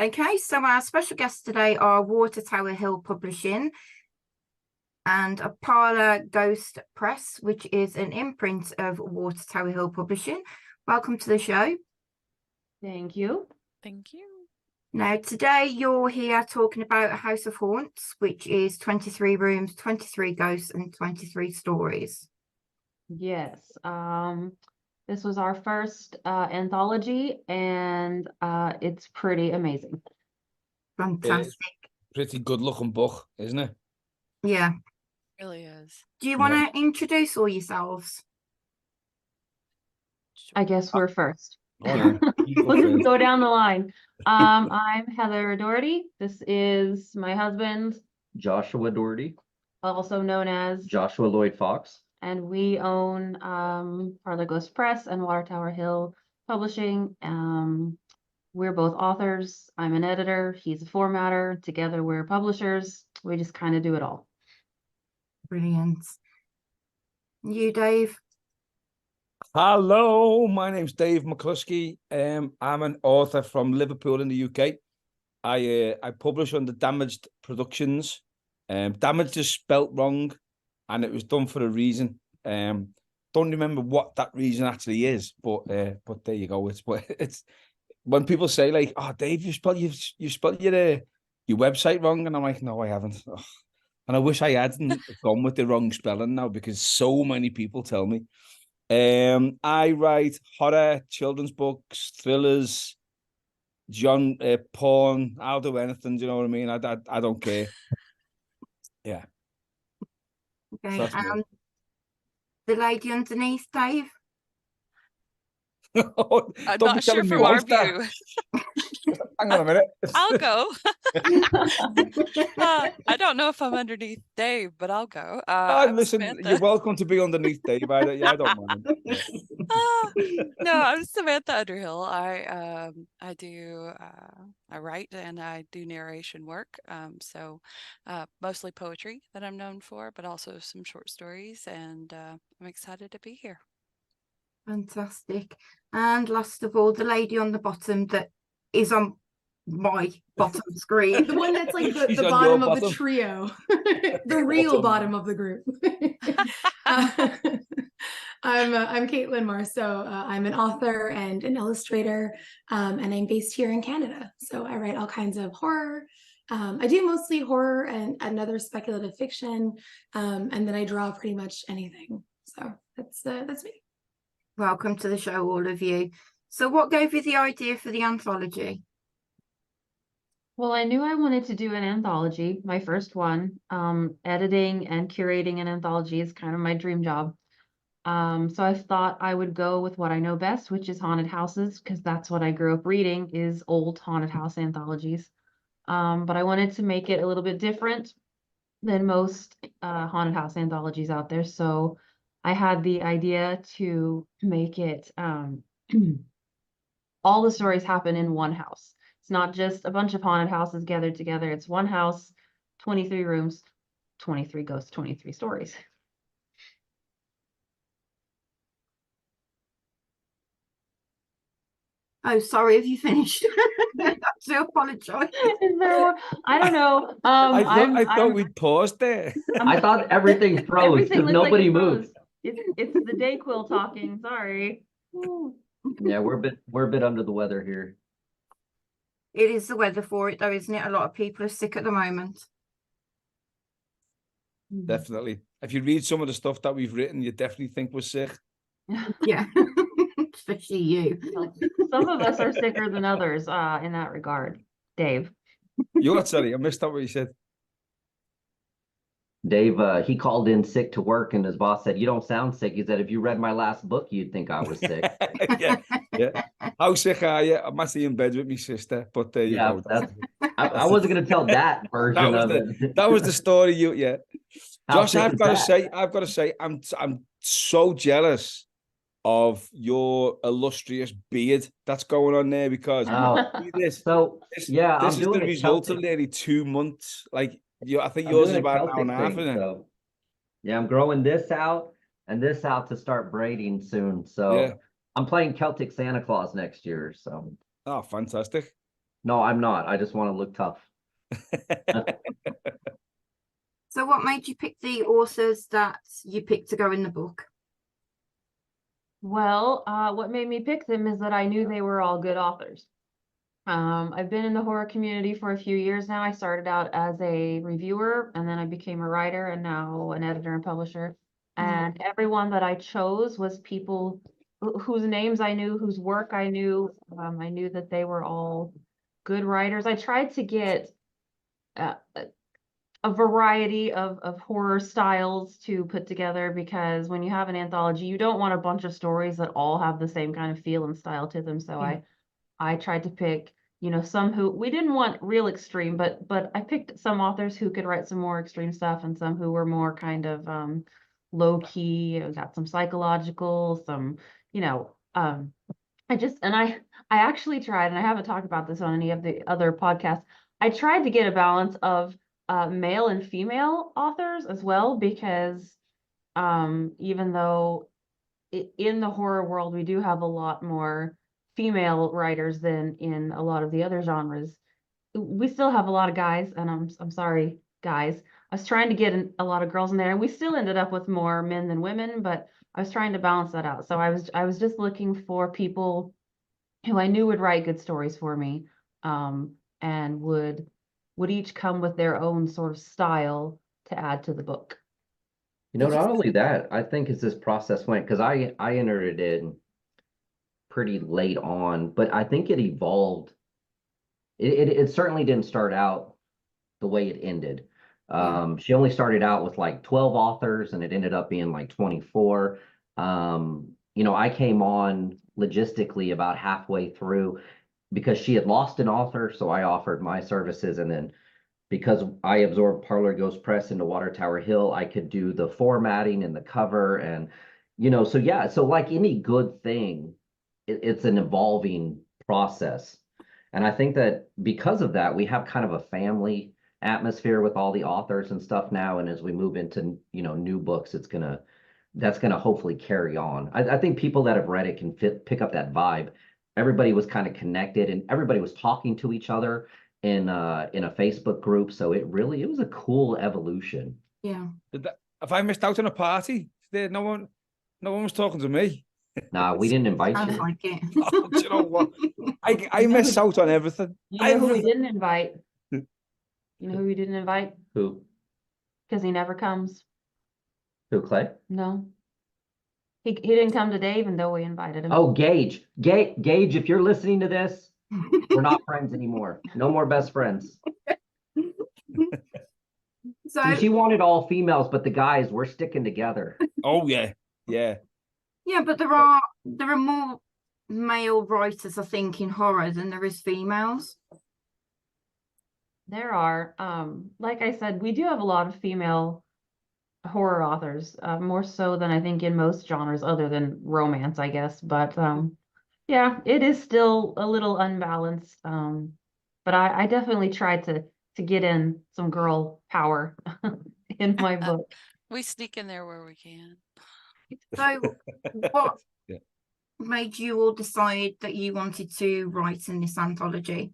Okay, so our special guests today are Watertower Hill Publishing and a Parlour Ghost Press, which is an imprint of Watertower Hill Publishing. Welcome to the show. Thank you. Thank you. Now, today you're here talking about A House of Haunts, which is 23 rooms, 23 ghosts, and 23 stories. Yes. This was our first anthology, and it's pretty amazing. Fantastic. Pretty good looking book, isn't it? Yeah. It really is. Do you want to introduce all yourselves? I guess we're first. Oh, yeah. We'll just go down the line. I'm Heather Doherty. This is my husband, Joshua Doherty, also known as, Joshua Lloyd Fox. and we own Parlour Ghost Press and Watertower Hill Publishing. We're both authors. I'm an editor. He's a formatter. Together we're publishers. We just kind of do it all. Brilliant. You, Dave? Hello, my name's Dave McCluskey. I'm an author from Liverpool in the UK. I publish under Damaged Productions. Damaged is spelt wrong, and it was done for a reason. Don't remember what that reason actually is, but there you go. It's when people say like, "Oh, Dave, you spelled your website wrong," and I'm like, "No, I haven't." Ugh. And I wish I hadn't gone with the wrong spelling now, because so many people tell me. I write horror, children's books, thrillers, porn. I'll do anything. Do you know what I mean? I don't care. Yeah. Okay. The lady underneath, Dave? I'm not sure from our view. Hang on a minute. I'll go. I don't know if I'm underneath Dave, but I'll go. Listen, Samantha. you're welcome to be underneath Dave. I don't mind. No, I'm Samantha Underhill. I write and I do narration work. So mostly poetry that I'm known for, but also some short stories, and I'm excited to be here. Fantastic. And last of all, the lady on the bottom that is on my bottom screen. The one that's like the She's on bottom your of the bottom. trio. The real bottom of the group. I'm Caitlin Marceau. I'm an author and an illustrator, and I'm based here in Canada. So I write all kinds of horror. I do mostly horror and another speculative fiction, and then I draw pretty much anything. So that's me. Welcome to the show, all of you. So what gave you the idea for the anthology? Well, I knew I wanted to do an anthology, my first one. Editing and curating an anthology is kind of my dream job. So I thought I would go with what I know best, which is haunted houses, because that's what I grew up reading, is old haunted house anthologies. But I wanted to make it a little bit different than most haunted house anthologies out there. So I had the idea to make it all the stories happen in one house. It's not just a bunch of haunted houses gathered together. It's one house, 23 rooms, 23 ghosts, 23 stories. Oh, sorry, have you finished? I do apologize. Is there more? I don't know. I thought we'd paused there. I thought everything froze Everything because looked like nobody it froze. moved. It's the Dayquil talking. Sorry. Ooh. Yeah, we're a bit under the weather here. It is the weather for it, though, isn't it? A lot of people are sick at the moment. Definitely. If you read some of the stuff that we've written, you definitely think we're sick. Yeah, especially you. Some of us are sicker than others in that regard. Dave. You're not sorry. I missed out what you said. Dave, he called in sick to work, and his boss said, "You don't sound sick." He said, "If you read my last book, you'd think I was sick." yeah. How sick are you? I'm actually in bed with my sister, but there you go. I wasn't going to tell that version of it. That was the story. How Josh, sick I've is got to say, I'm so jealous of your illustrious beard that's going on there, because this is the result of nearly 2 months. Like, I think yours is about an hour and a half, isn't it? So, yeah, I'm growing this out and this out to start braiding soon. So yeah. I'm playing Celtic Santa Claus next year. So fantastic. No, I'm not. I just want to look tough. So what made you pick the authors that you picked to go in the book? Well, what made me pick them is that I knew they were all good authors. I've been in the horror community for a few years now. I started out as a reviewer, and then I became a writer, and now an editor and publisher. And everyone that I chose was people whose names I knew, whose work I knew. I knew that they were all good writers. I tried to get a variety of horror styles to put together, because when you have an anthology, you don't want a bunch of stories that all have the same kind of feel and style to them. So I tried to pick, you know, some who we didn't want real extreme, but I picked some authors who could write some more extreme stuff, and some who were more kind of low key. I got some psychological, some, you know, I actually tried, and I haven't talked about this on any of the other podcasts. I tried to get a balance of male and female authors as well, because even though in the horror world we do have a lot more female writers than in a lot of the other genres, we still have a lot of guys, and I'm sorry, guys. I was trying to get a lot of girls in there, and we still ended up with more men than women, but I was trying to balance that out. So I was just looking for people who I knew would write good stories for me, and would each come with their own sort of style to add to the book. You know, not only that, I think as this process went, because I entered it in pretty late on, but I think it evolved. It certainly didn't start out the way it ended. She only started out with like 12 authors, and it ended up being like 24. You know, I came on logistically about halfway through, because she had lost an author, so I offered my services, and then because I absorbed Parlour Ghost Press into Watertower Hill, I could do the formatting and the cover, and you know, so yeah, so like any good thing, it's an evolving process. And I think that because of that, we have kind of a family atmosphere with all the authors and stuff now. And as we move into, you know, new books, that's gonna hopefully carry on. I think people that have read it can pick up that vibe. Everybody was kind of connected, and everybody was talking to each other in a Facebook group. So it was a cool evolution. Yeah. If I missed out on a party, no one was talking to me. Nah, we didn't invite Sounds you. like it. Oh, do you know what? I miss out on everything. You know who we didn't invite? You know who we didn't invite? Who? Because he never comes. Who, Clay? No. He didn't come today, even though we invited him. Oh, Gage. Gage, if you're listening to this, we're not friends anymore. No more best friends. So See, she wanted all females, but the guys, we're sticking together. Oh yeah. yeah, but there are more male writers, I think, in horror than there is females. There are, like I said, we do have a lot of female horror authors, more so than I think in most genres other than romance, I guess. But yeah, it is still a little unbalanced. But I definitely tried to get in some girl power in my book. We sneak in there where we can. So what Yeah. made you all decide that you wanted to write in this anthology?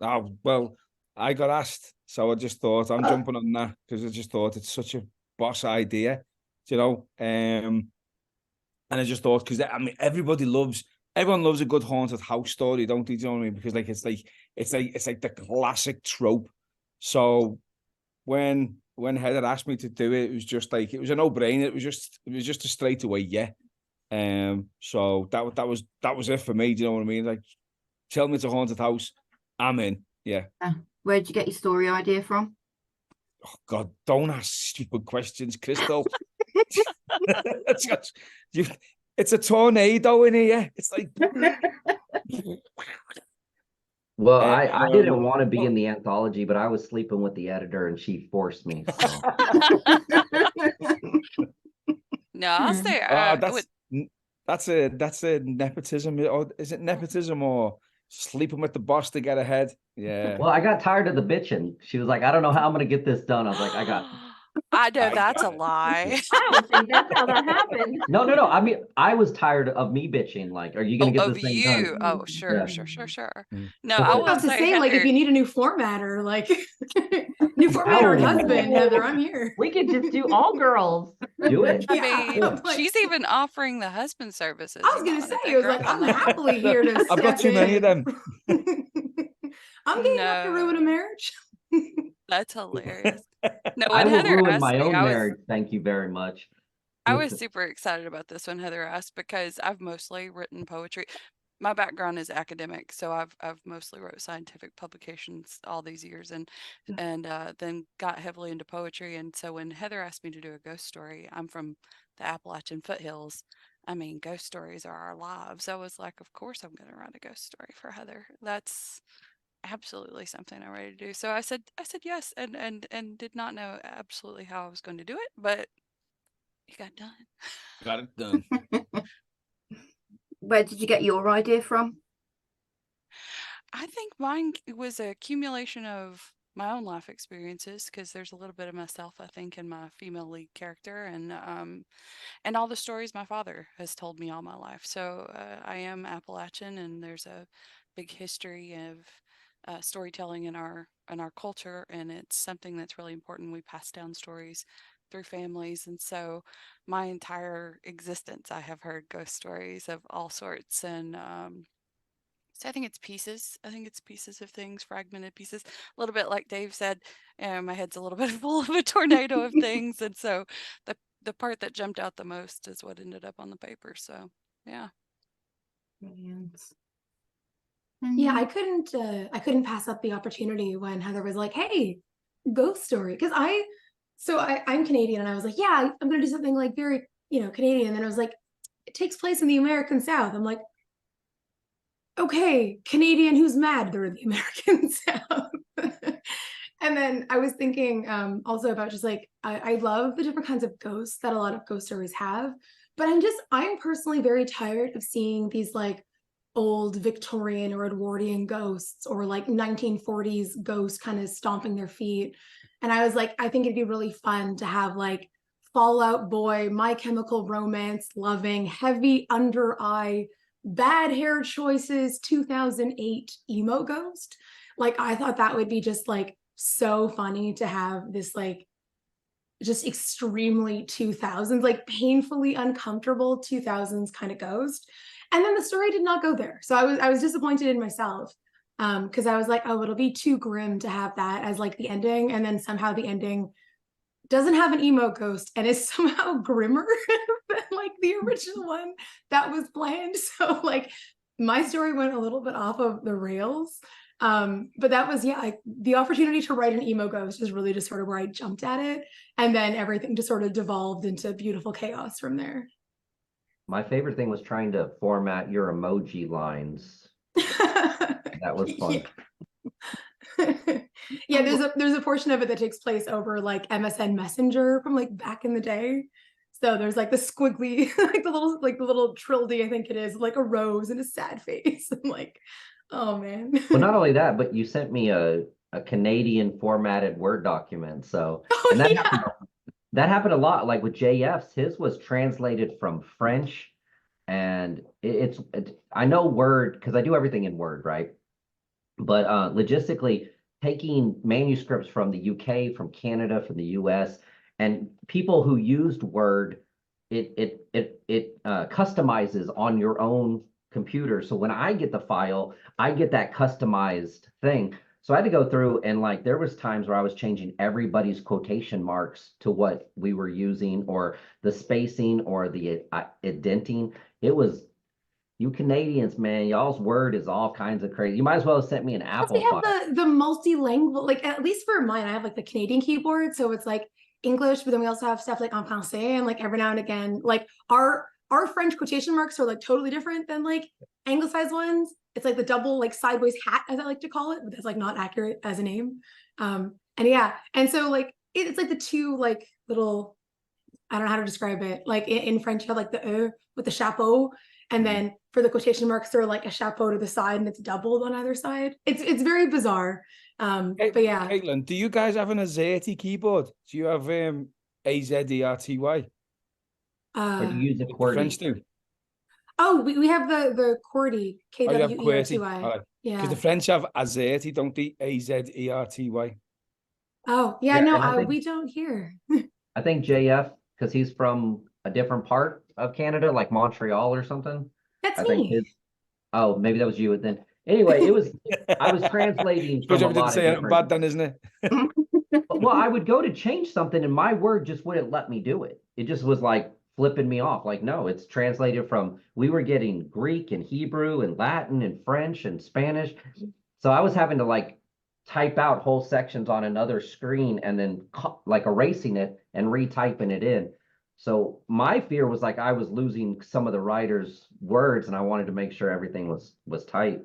Oh, well, I got asked, so I just thought I'm jumping on that, because I just thought it's such a boss idea, you know. And I just thought, because I mean, everyone loves a good haunted house story, don't they? Do you know what I mean? Because it's like the classic trope. So when Heather asked me to do it, it was just like, it was a no-brainer. It was just a straight away yeah. So that was it for me. Do you know what I mean? Like, tell me it's a haunted house, I'm in. Yeah. Where'd you get your story idea from? Oh God, don't ask stupid questions, Crystal. It's a tornado in here. It's like. Well, I didn't want to be in the anthology, but I was sleeping with the editor, and she forced me. So. No, I'll stay. That's a nepotism. Or is it nepotism or sleeping with the boss to get ahead? Yeah. Well, I got tired of the bitching. She was like, I don't know how I'm going to get this done. I was like, I know that's a lie. I don't think that's how that happened. No. I mean, I was tired of me bitching. Like, are you gonna Oh, get of this thing done? you. Oh, sure, Yeah. sure. Mm. No, But I I was will about to say, say, like, if Heather, you need a new formatter, like new formatter and husband, Heather, I'm here. We could just do all girls. Do it. I Yeah, mean, I'm like- she's even offering the husband services. I was You gonna might say, wanna I was take her like, up on I'm that. happily here to I've got step too many of in. them. I'm getting enough to ruin a No. marriage. That's hilarious. No, I when will Heather ruin asked my me, own marriage. Thank you very much. I was super excited about this when Heather asked because I've mostly written poetry. My background is academic, so I've mostly wrote scientific publications all these years, and then got heavily into poetry. And so when Heather asked me to do a ghost story, I'm from the Appalachian foothills. I mean, ghost stories are our lives. I was like, of course I'm going to write a ghost story for Heather. That's absolutely something I'm ready to do. So I said yes, and did not know absolutely how I was going to do it, but it got done. Got it done. Where did you get your idea from? I think mine was a accumulation of my own life experiences because there's a little bit of myself, I think, in my female lead character, and all the stories my father has told me all my life. So I am Appalachian, and there's a big history of storytelling in our culture, and it's something that's really important. We pass down stories through families, and so my entire existence, I have heard ghost stories of all sorts, and so I think it's pieces. I think it's pieces of things, fragmented pieces. A little bit like Dave said, my head's a little bit full of a tornado of things, and so the part that jumped out the most is what ended up on the paper. So yeah. Brilliant. Yeah, I Mm. couldn't pass up the opportunity when Heather was like, "Hey, ghost story," because I'm Canadian, and I was like, "Yeah, I'm gonna do something like very, Canadian." And then I was like, "It takes place in the American South." I'm like, "Okay, Canadian who's mad they're in the American South." And then I was thinking also about just like I love the different kinds of ghosts that a lot of ghost stories have, but I'm personally very tired of seeing these like old Victorian or Edwardian ghosts or like 1940s ghosts kind of stomping their feet. And I was like, I think it'd be really fun to have like Fall Out Boy, My Chemical Romance, loving, heavy under eye, bad hair choices, 2008 emo ghost. Like, I thought that would be just like so funny to have this like just extremely 2000s, like painfully uncomfortable 2000s kind of ghost. And then the story did not go there. So I was disappointed in myself because I was like, oh, it'll be too grim to have that as like the ending. And then somehow the ending doesn't have an emo ghost and is somehow grimmer than like the original one that was planned. So like my story went a little bit off of the rails. But that was, the opportunity to write an emo ghost is really just sort of where I jumped at it. And then everything just sort of devolved into beautiful chaos from there. My favorite thing was trying to format your emoji lines. That was fun. Yeah, there's a portion of it that takes place over like MSN Messenger from like back in the day. So there's like the squiggly, like the little trilde, I think it is, like a rose and a sad face. I'm like, oh man. Well, not only that, but you sent me a Canadian formatted Word document. So, and that happened a lot. Like with JF's, his was translated from French, and I know Word because I do everything in Word, right? But logistically, taking manuscripts from the UK, from Canada, from the US, and people who used Word, it customizes on your own computer. So when I get the file, I get that customized thing. So I had to go through and like there was times where I was changing everybody's quotation marks to what we were using, or the spacing, or the indenting. It was, you Canadians, man, y'all's Word is all kinds of crazy. You might as well have sent me an Apple They have file. the multi-language, like at least for mine, I have like the Canadian keyboard, so it's like English, but then we also have stuff like en français, and like every now and again, like our French quotation marks are like totally different than like anglicized ones. It's like the double like sideways hat, as I like to call it, but that's like not accurate as a name. And yeah, and so like it's like the two like little, I don't know how to describe it. Like in French, you have like the with the chapeau, and then for the quotation marks, they're like a chapeau to the side, and it's doubled on either side. It's very bizarre. But yeah, Caitlin, do you guys have an AZERTY keyboard? Do you have AZERTY? Or do you use a The French QWERTY? do. oh, we have the QWERTY, Oh, you have QWERTY. KWERTY. All right. Because Yeah. the French have AZERTY, don't they? AZERTY. Oh, yeah, Yeah, no, and I think we don't here. I think JF, because he's from a different part of Canada, like Montreal or something. That's I think me. his, oh, maybe that was you then. Anyway, I was translating Suppose from a I didn't lot of say anything bad different. then, isn't it? Well, I would go to change something and my word just wouldn't let me do it. It just was like flipping me off. Like, no, it's translated from, we were getting Greek and Hebrew and Latin and French and Spanish. So I was having to like type out whole sections on another screen and then like erasing it and retyping it in. So my fear was like I was losing some of the writer's words and I wanted to make sure everything was tight.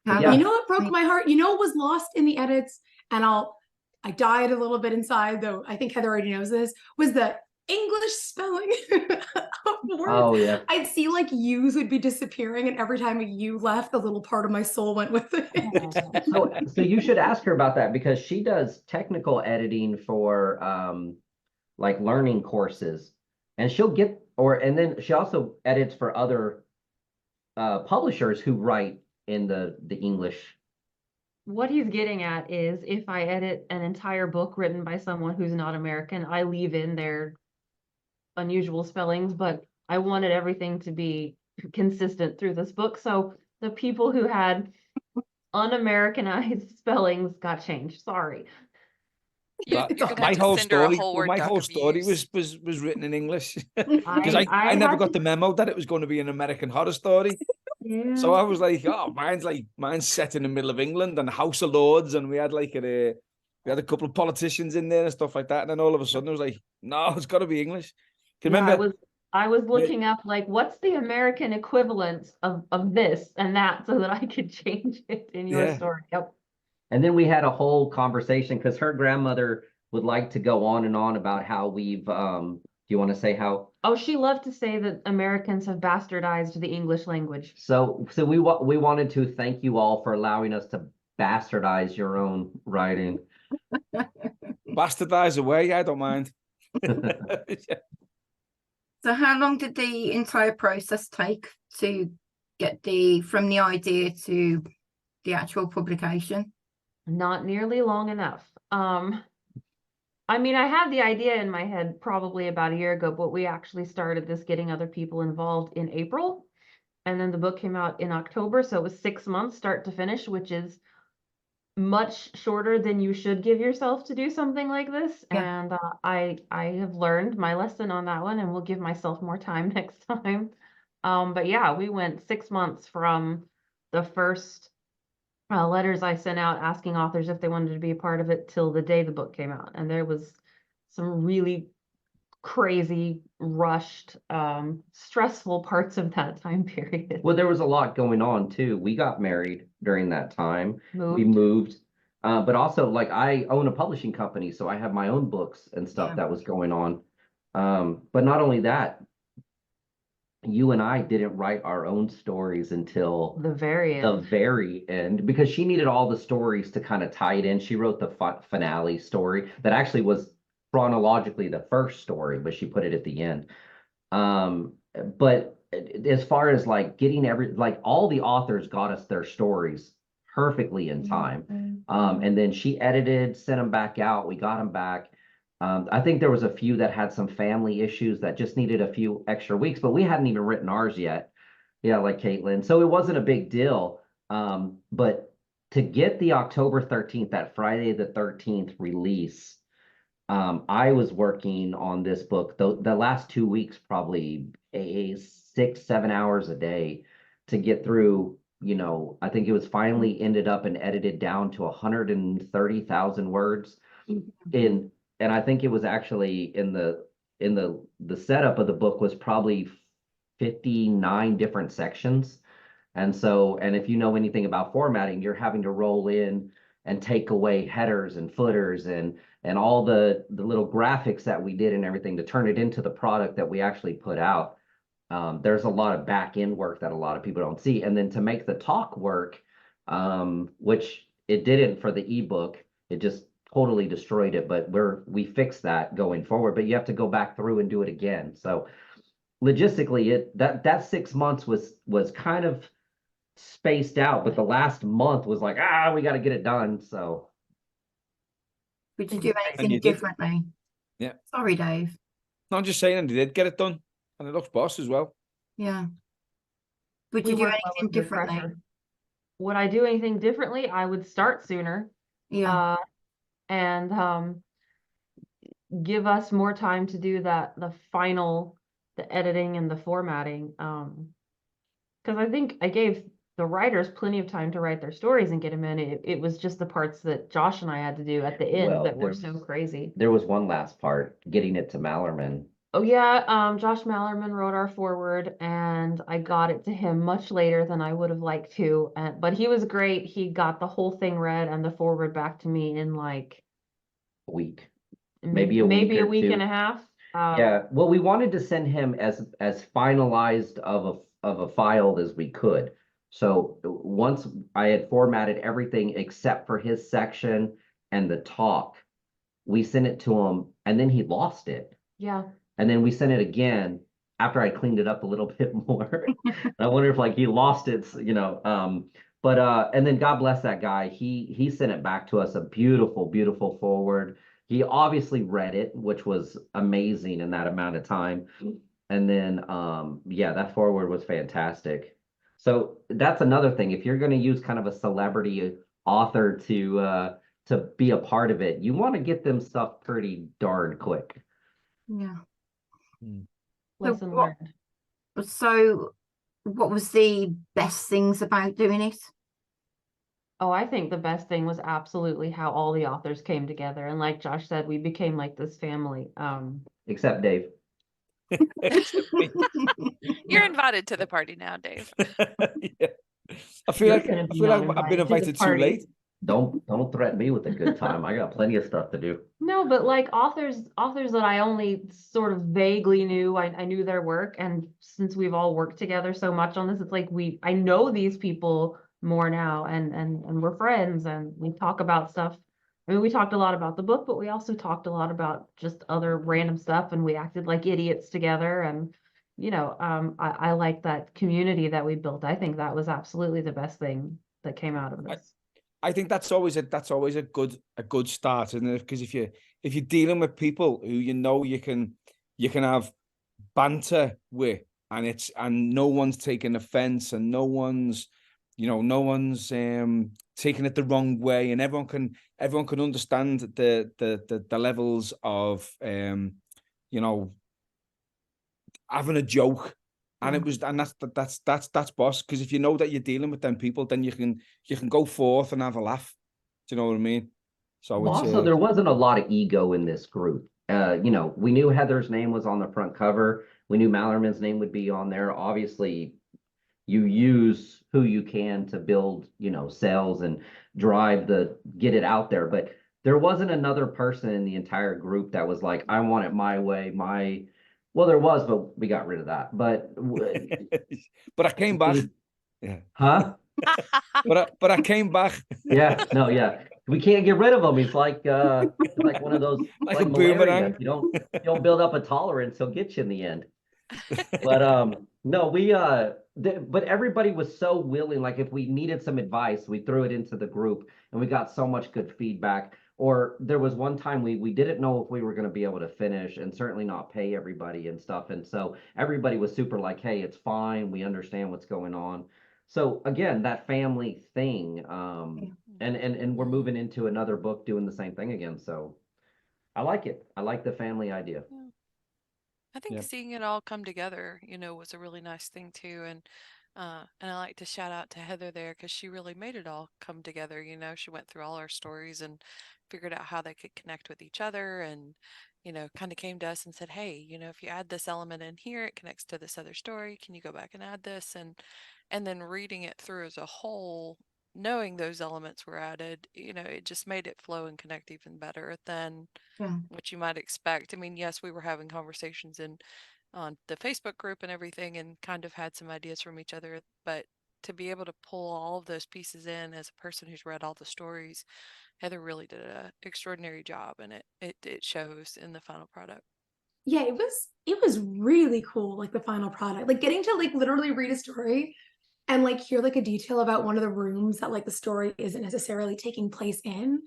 But yeah. You know what broke my heart? You know what was lost in the edits? And I died a little bit inside, though I think Heather already knows this, was the English spelling of words. Oh yeah. I'd see like U's would be disappearing, and every time a U left, a little part of my soul went with it. So you should ask her about that because she does technical editing for like learning courses, and she'll get and then she also edits for other publishers who write in the English. What he's getting at is if I edit an entire book written by someone who's not American, I leave in their unusual spellings, but I wanted everything to be consistent through this book. So the people who had un-Americanized spellings got changed. Sorry. You're gonna My have to whole send her a story, whole Word my doc whole of story views. was written in English because I I never had got to- the memo that it was going to be an American horror story. Yeah. So I was like, oh, mine's set in the middle of England and House of Lords, and we had a couple of politicians in there and stuff like that. And then all of a sudden, I was like, no, it's got to be English. Do you Yeah, remember? I was looking up like what's the American equivalent of this and that so that I could change it in your Yeah. story. Yep. And then we had a whole conversation because her grandmother would like to go on and on about how we've do you want to say how? Oh, she loved to say that Americans have bastardized the English language. So we wanted to thank you all for allowing us to bastardize your own writing. Bastardize away, I don't mind. So how long did the entire process take to get from the idea to the actual publication? Not nearly long enough. I mean, I had the idea in my head probably about a year ago, but we actually started this getting other people involved in April. And then the book came out in October. So it was 6 months start to finish, which is much shorter than you should give yourself to do something like this. Yeah. And I have learned my lesson on that one and will give myself more time next time. But yeah, we went 6 months from the first letters I sent out asking authors if they wanted to be a part of it till the day the book came out. And there was some really crazy, rushed, stressful parts of that time period. Well, there was a lot going on too. We got married during that time. We moved. But also like I own a publishing company, so I have my own books and stuff that was going on. But not only that, you and I didn't write our own stories until the very end because she needed all the stories to kind of tie it in. She wrote the finale story that actually was chronologically the first story, but she put it at the end. But as far as like getting all the authors got us their stories perfectly in time. And then she edited, sent them back out. We got them back. I think there was a few that had some family issues that just needed a few extra weeks, but we hadn't even written ours yet. Yeah, like Caitlin. So it wasn't a big deal. But to get the October 13th, that Friday the 13th release, I was working on this book the last 2 weeks, probably 6-7 hours a day to get through. I think it was finally ended up and edited down to 130,000 words and I think it was actually in the setup of the book was probably 59 different sections. And if you know anything about formatting, you're having to roll in and take away headers and footers and all the little graphics that we did and everything to turn it into the product that we actually put out. There's a lot of back end work that a lot of people don't see. And then to make the talk work, which it didn't for the ebook. It just totally destroyed it, but we fixed that going forward. But you have to go back through and do it again. So logistically, that 6 months was kind of spaced out, but the last month was like, we got to get it done. So Would you do And anything you did. differently? Yeah. Sorry, Dave. No, I'm just saying, and they did get it done, and it looks boss as well. Yeah. Would We you do work well anything under differently? pressure. Would I do anything differently? I would start sooner. Yeah. And give us more time to do the editing and the formatting. Because I think I gave the writers plenty of time to write their stories and get them in. It was just the parts that Josh and I had to do at the end Well, that were so crazy. there was one last part, getting it to Mallerman. Oh yeah, Josh Mallerman wrote our foreword, and I got it to him much later than I would have liked to. But he was great. He got the whole thing read and the foreword back to me in like A week. Maybe a week maybe a or week two. and a half. Yeah, well, we wanted to send him as finalized of a file as we could. So once I had formatted everything except for his section and the talk, we sent it to him, and then he lost it. Yeah. And then we sent it again after I cleaned it up a little bit more. And I wonder if like he lost it, but and then God bless that guy. He sent it back to us, a beautiful, beautiful forward. He obviously read it, which was amazing in that amount of time. And then yeah, that forward was fantastic. So that's another thing. If you're going to use kind of a celebrity author to be a part of it, you want to get them stuff pretty darn quick. Yeah. Lesson learned. So what was the best things about doing it? Oh, I think the best thing was absolutely how all the authors came together. And like Josh said, we became like this family. Except Dave. You're invited to the party now, Dave. Yeah. I feel like gonna be I've been uninvited to the invited too party. late. Don't threaten me with a good time. I got plenty of stuff to do. No, but like authors that I only sort of vaguely knew, I knew their work. And since we've all worked together so much on this, it's like I know these people more now, and we're friends, and we talk about stuff. I mean, we talked a lot about the book, but we also talked a lot about just other random stuff, and we acted like idiots together. And I like that community that we built. I think that was absolutely the best thing that came out of this. I think that's always a good start, isn't it? Because if you're dealing with people who you can have banter with, and no one's taking offense, and no one's taking it the wrong way, and everyone can understand the levels of having a joke. And it was, and that's boss. Because if you know that you're dealing with them people, then you can go forth and have a laugh. Do you know what I mean? So Well, it's also, there wasn't a lot of ego in this group. We knew Heather's name was on the front cover. We knew Mallerman's name would be on there. Obviously, you use who you can to build, sales and get it out there. But there wasn't another person in the entire group that was like, I want it my way, well, there was, but we got rid of that. But but I came back. Yeah. Huh? But I came back. Yeah, no, yeah. We can't get rid of them. It's like one of those Like a malaria. boomerang. If you don't build up a tolerance, he'll get you in the end. But no, but everybody was so willing. Like if we needed some advice, we threw it into the group, and we got so much good feedback. Or there was one time we didn't know if we were going to be able to finish, and certainly not pay everybody and stuff. And so everybody was super like, hey, it's fine. We understand what's going on. So again, that family thing, and we're moving into another book doing the same thing again. So I like it. I like the family idea. Yeah. I think seeing it all come together, was a really nice thing too. And I like to shout out to Heather there, because she really made it all come together. She went through all our stories and figured out how they could connect with each other, and kind of came to us and said, hey, if you add this element in here, it connects to this other story. Can you go back and add this? And then reading it through as a whole, knowing those elements were added, it just made it flow and connect even better than what you might expect. I mean, yes, we were having conversations on the Facebook group and everything, and kind of had some ideas from each other, but to be able to pull all of those pieces in as a person who's read all the stories, Heather really did an extraordinary job, and it shows in the final product. Yeah, it was really cool, like the final product. Like getting to like literally read a story and like hear like a detail about one of the rooms that like the story isn't necessarily taking place in.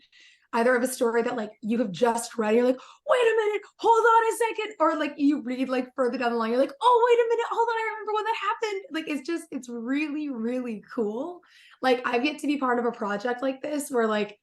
Either of a story that like you have just read, you're like, wait a minute, hold on a second, or like you read like further down the line, you're like, oh wait a minute, hold on, I remember when that happened. Like it's really, really cool. Like I've yet to be part of a project like this where like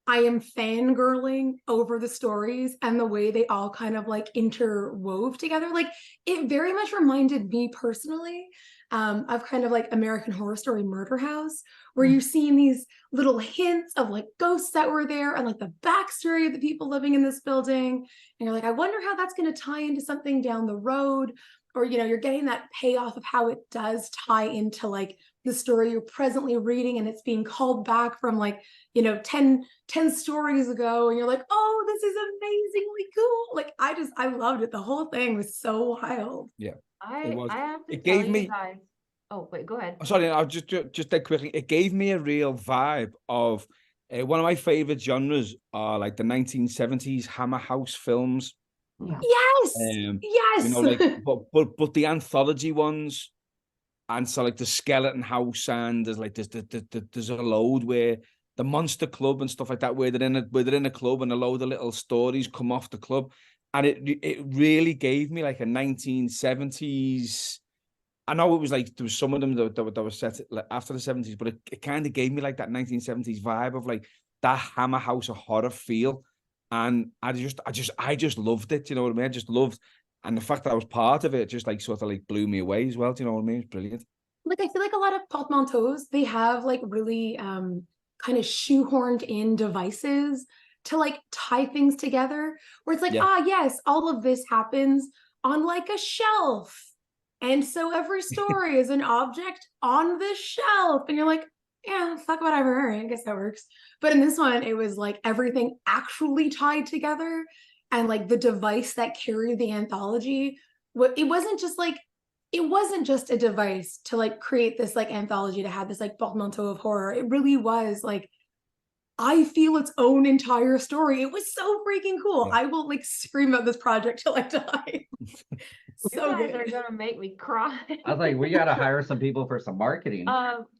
I am fangirling over the stories and the way they all kind of like interwove together. Like it very much reminded me personally of kind of like American Horror Story Murder House, where you're seeing these little hints of like ghosts that were there and like the backstory of the people living in this building. And you're like, I wonder how that's going to tie into something down the road. Or, you know, you're getting that payoff of how it does tie into like the story you're presently reading, and it's being called back from like, you know, 10 stories ago, and you're like, oh, this is amazingly cool. Like I loved it. The whole thing was so wild. Yeah, I it was. have to It tell gave you me. guys. Oh, wait, go ahead. Sorry, I'll just that quickly. It gave me a real vibe of one of my favorite genres are like the 1970s Hammer House films. Yeah. Yes. You know, like but the anthology ones, and so like the Skeleton House, and there's a load where the Monster Club and stuff like that, where they're in a club and a load of little stories come off the club, and it really gave me like a 1970s. I know it was like there was some of them that were set like after the 70s, but it kind of gave me like that 1970s vibe of like that Hammer House of horror feel. And I just loved it. You know what I mean? I just loved, and the fact that I was part of it just like sort of like blew me away as well. Do you know what I mean? It's brilliant. Like I feel like a lot of portmanteaus, they have like really kind of shoehorned in devices to like tie things together, where it's like, Yeah. yes, all of this happens on like a shelf. And so every story is an object on the shelf. And you're like, yeah, fuck whatever. I guess that works. But in this one, it was like everything actually tied together. And like the device that carried the anthology, it wasn't just a device to like create this like anthology to have this like portmanteau of horror. It really was like, I feel its own entire story. It was so freaking cool. Yeah. I will like scream about this project till I die. You So guys good. are gonna make me cry. I was like, we got to hire some people for some marketing.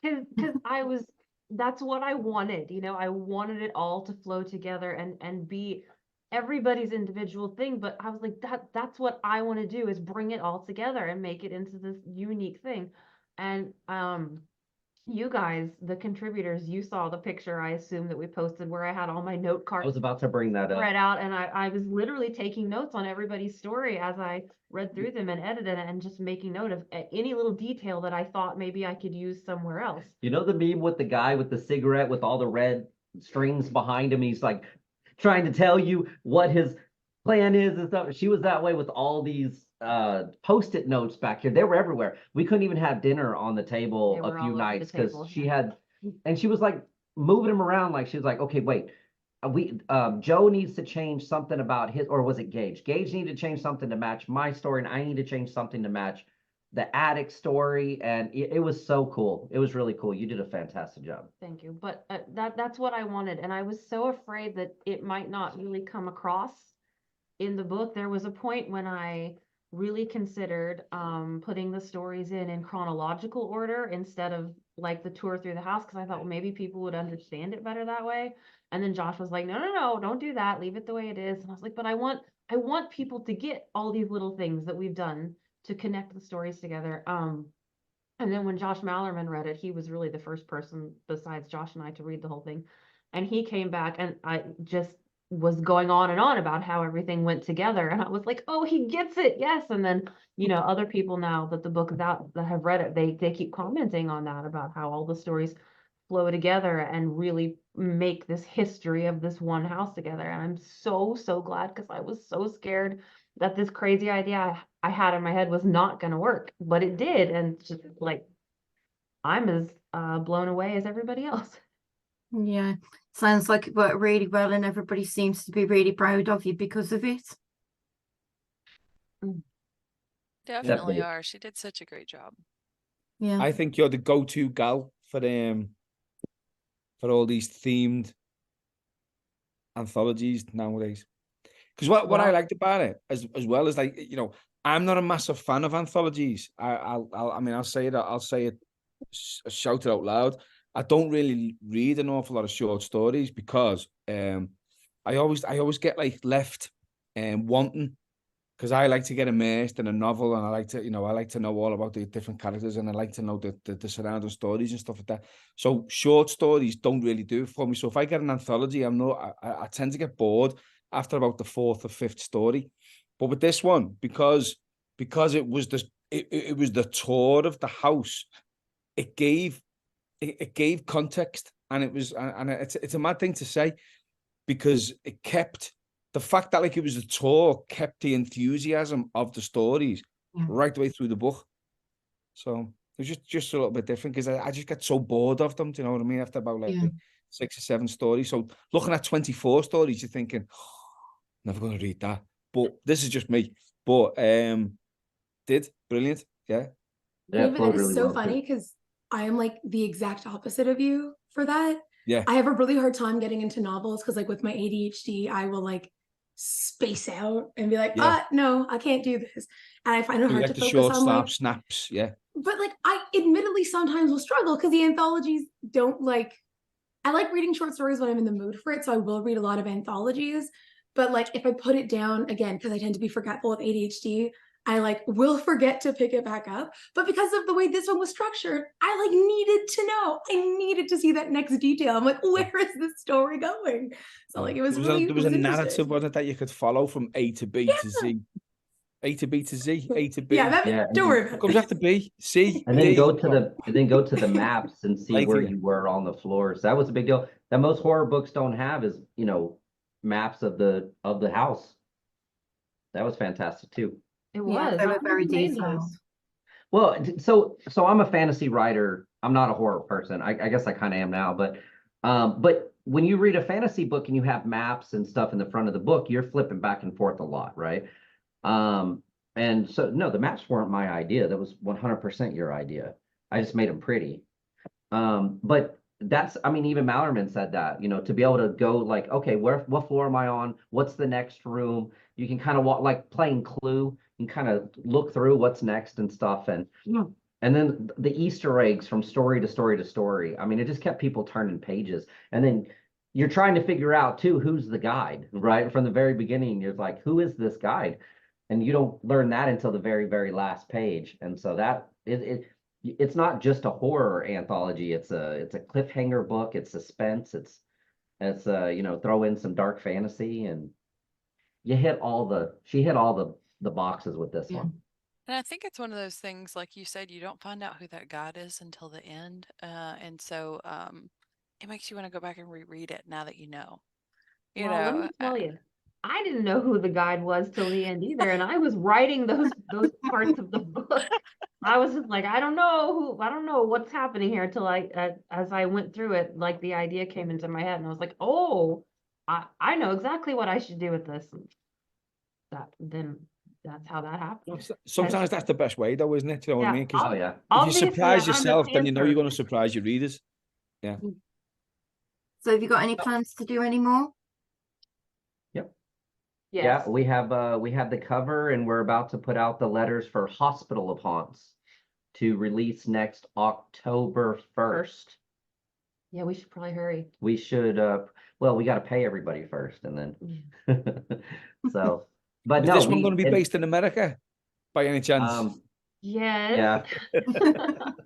Because that's what I wanted, you know, I wanted it all to flow together and be everybody's individual thing, but I was like, that's what I want to do, is bring it all together and make it into this unique thing. And you guys, the contributors, you saw the picture, I assume, that we posted where I had all my note I cards was about to bring that up. read out, and I was literally taking notes on everybody's story as I read through them and edited it, and just making note of any little detail that I thought maybe I could use somewhere else. You know the meme with the guy with the cigarette with all the red strings behind him? He's like trying to tell you what his plan is and stuff. She was that way with all these post-it notes back here. They were everywhere. We couldn't even have dinner on the table They a were few all over the nights because table, she yeah. had, and she was like moving them around, like she was like, okay, wait. Joe needs to change something about his, or was it Gage? Gage needed to change something to match my story, and I need to change something to match the attic story. And it was so cool. It was really cool. You did a fantastic job. Thank you. But that's what I wanted. And I was so afraid that it might not really come across in the book. There was a point when I really considered putting the stories in chronological order instead of like the tour through the house, because I thought, well, maybe people would understand it better that way. And then Josh was like, no, don't do that. Leave it the way it is. And I was like, but I want people to get all these little things that we've done to connect the stories together. And then when Josh Mallerman read it, he was really the first person besides Josh and I to read the whole thing. And he came back, and I just was going on and on about how everything went together. And I was like, oh, he gets it. Yes. And then, you know, other people now that the book is out that have read it, they keep commenting on that, about how all the stories flow together and really make this history of this one house together. And I'm so, so glad, because I was so scared that this crazy idea I had in my head was not going to work, but it did. And just like, I'm as blown away as everybody else. Yeah, sounds like it worked really well, and everybody seems to be really proud of you because of it. Definitely are. She did such a great job. Yeah. I think you're the go-to gal for all these themed anthologies nowadays. Because what I Well- liked about it, as well as, like, I'm not a massive fan of anthologies. I mean, I'll say it, shout it out loud. I don't really read an awful lot of short stories because I always get like left wanting, because I like to get immersed in a novel, and I like to know all about the different characters, and I like to know the surrounding stories and stuff like that. So short stories don't really do it for me. So if I get an anthology, I tend to get bored after about the fourth or fifth story. But with this one, because it was it was the tour of the house, it gave context, and it's a mad thing to say, because it kept the fact that, like, it was a tour, kept the enthusiasm of the stories right the way through the book. So it was just a little bit different, because I just get so bored of them. Do you know what I mean? After about like 6 or 7 stories. So looking at 24 stories, you're thinking, never going to read that. But this is just me. But did brilliant. Yeah. Yeah, it David, flowed that is really so well, too. funny because I am like the exact opposite of you for that. Yeah. I have a really hard time getting into novels because, like, with my ADHD, I will like space out and be like, Yeah. no, I can't do this. And I find it You hard like to the focus short on, like, snaps. Yeah. but like I admittedly sometimes will struggle because the anthologies don't like, I like reading short stories when I'm in the mood for it. So I will read a lot of anthologies. But like if I put it down again, because I tend to be forgetful with ADHD, I like will forget to pick it back up. But because of the way this one was structured, I like needed to know. I needed to see that next detail. I'm like, where is this story going? So like it was there really, was a narrative, interesting. wasn't it, that you could follow from A to B to Z. A to B to Z, A to B. Yeah, don't worry about What it. comes after B? C, And then D. go to the maps and see Thank where you. you were on the floors. That was a big deal. That most horror books don't have is, maps of the house. That was fantastic too. It Yeah, was. they I were very didn't say detailed. so. Well, so I'm a fantasy writer. I'm not a horror person. I guess I kind of am now, but when you read a fantasy book and you have maps and stuff in the front of the book, you're flipping back and forth a lot, right? And so no, the maps weren't my idea. That was 100% your idea. I just made them pretty. But I mean, even Mallerman said that, to be able to go like, okay, what floor am I on? What's the next room? You can kind of walk, like playing Clue, and kind of look through what's next and stuff. And then the Easter eggs from story to story to story. I mean, it just kept people turning pages. And then you're trying to figure out too, who's the guide, right? From the very beginning, you're like, who is this guide? And you don't learn that until the very, very last page. And so it's not just a horror anthology. It's a cliffhanger book. It's suspense. It's throw in some dark fantasy, and she hit all the boxes with this one. And I think it's one of those things, like you said, you don't find out who that god is until the end. And so it makes you want to go back and reread it now that you know. Well, let me tell you, I didn't know who the guide was till the end either, and I was writing those parts of the book. I was just like, I don't know what's happening here till as I went through it, like the idea came into my head, and I was like, oh, I know exactly what I should do with this. And that's how that happens. Sometimes that's the best way, though, isn't it? Do you know what I mean? 'Cause Oh yeah. if you Obviously, surprise I'm a yourself, then you know you're pantser. going to surprise your readers. Yeah. So have you got any plans to do any more? Yep. Yes. Yeah, we have the cover, and we're about to put out the letters for Hospital of Haunts to release next October 1st. Yeah, we should probably hurry. We should well, we got to pay everybody first, and then so, but Is no, this one going to be based in America by any chance? Yes. Yeah.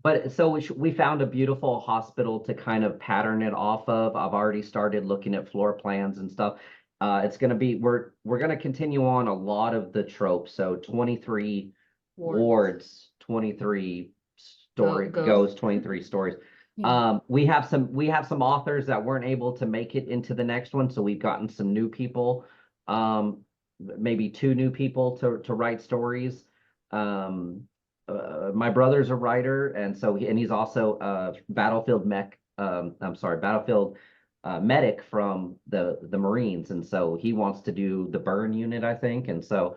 But so we found a beautiful hospital to kind of pattern it off of. I've already started looking at floor plans and stuff. It's going to be, we're going to continue on a lot of the tropes. So 23 wards, 23 goes 23 stories. Yeah. We have some authors that weren't able to make it into the next one. So we've gotten some new people, maybe 2 new people to write stories. My brother's a writer, and so he's also a battlefield medic from the Marines, and so he wants to do the burn unit, I think, and so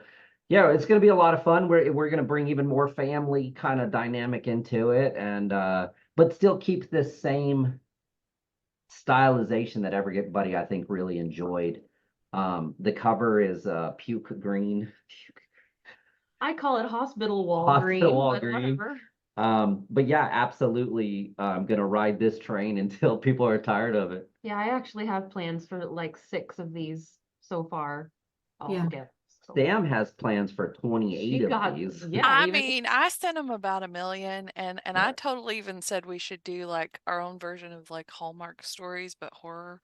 Yeah, it's going to be a lot of fun. We're going to bring even more family kind of dynamic into it, and but still keep this same stylization that everybody I think really enjoyed. The cover is puke green. I call it hospital wall Hospital green, wall but green. whatever. But yeah, absolutely. I'm gonna ride this train until people are tired of it. Yeah, I actually have plans for like 6 of these so far Yeah. altogether. So Sam has plans for 28 she of got, these. yeah, I even mean, I sent him about 1 million, and Yeah. I totally even said we should do like our own version of like Hallmark stories, but horror,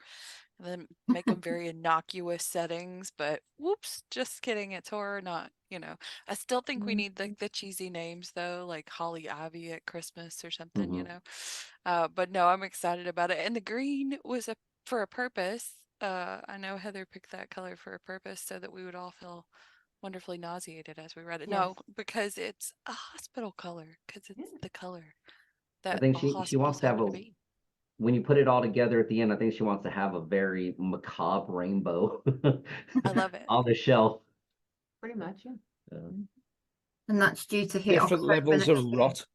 and then make them very innocuous settings. But whoops, just kidding, it's horror, not, you know. I still think we need like the cheesy names though, like Holly Ivy at Christmas or something, you Mhm. know. But no, I'm excited about it, and the green was for a purpose. I know Heather picked that color for a purpose so that we would all feel wonderfully nauseated as we read it. No, Yes. because it's a hospital color, because it's Yeah. the color I that think all she hospitals wants to have happen a to be. when you put it all together at the end, I think she wants to have a very macabre rainbow I love it. on the shelf. pretty much, yeah. And that's due to hit Different October levels next of year. rot.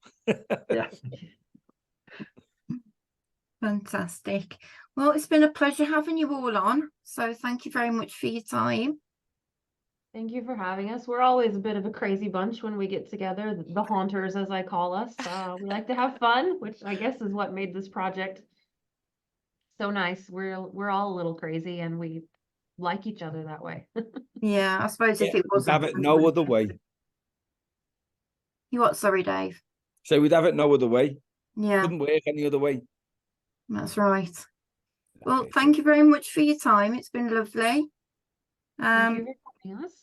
Yeah. Fantastic. Well, it's been a pleasure having you all on. So thank you very much for your time. Thank you for having us. We're always a bit of a crazy bunch when we get together, the haunters, as I call us. We like to have fun, which I guess is what made this project so nice. We're all a little crazy, and we like each other that way. Yeah, I suppose if Yeah, it we'd wasn't, have it we no wouldn't other do way. it. You what? Sorry, Dave. So we'd have it no other way. Yeah, Couldn't work any other way. that's right. Well, Okay. thank you very much for your time. It's been lovely. Thank you for having us.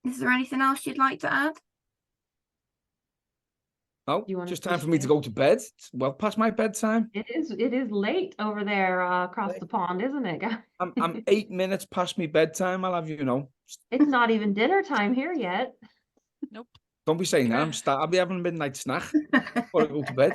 Is there anything else you'd like to add? No, You wanna just time push for me to me? go to bed. It's well past my bedtime. It is late over there across Yeah. the pond, isn't it, guys? I'm 8 minutes past my bedtime. I'll have you know. It's not even dinner time here yet. Nope. Don't be saying that. Yeah. I'll be having a midnight snack before I go to bed.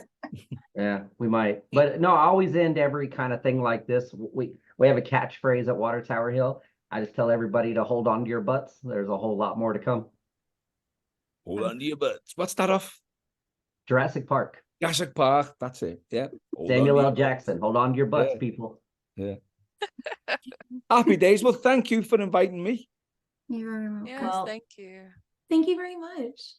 Yeah, we might. But no, I always end every kind of thing like this. We have a catchphrase at Watertower Hill. I just tell everybody to hold on to your butts. There's a whole lot more to come. Hold on to your butts. What's that off? Jurassic Park. Jurassic Park. That's it. Yeah. Hold on Samuel to L. your butts. Jackson. Hold on to your butts, Yeah. people. Yeah. Happy days. Well, thank you for inviting me. You're very welcome. Yes, Well, thank you. Thank you very much.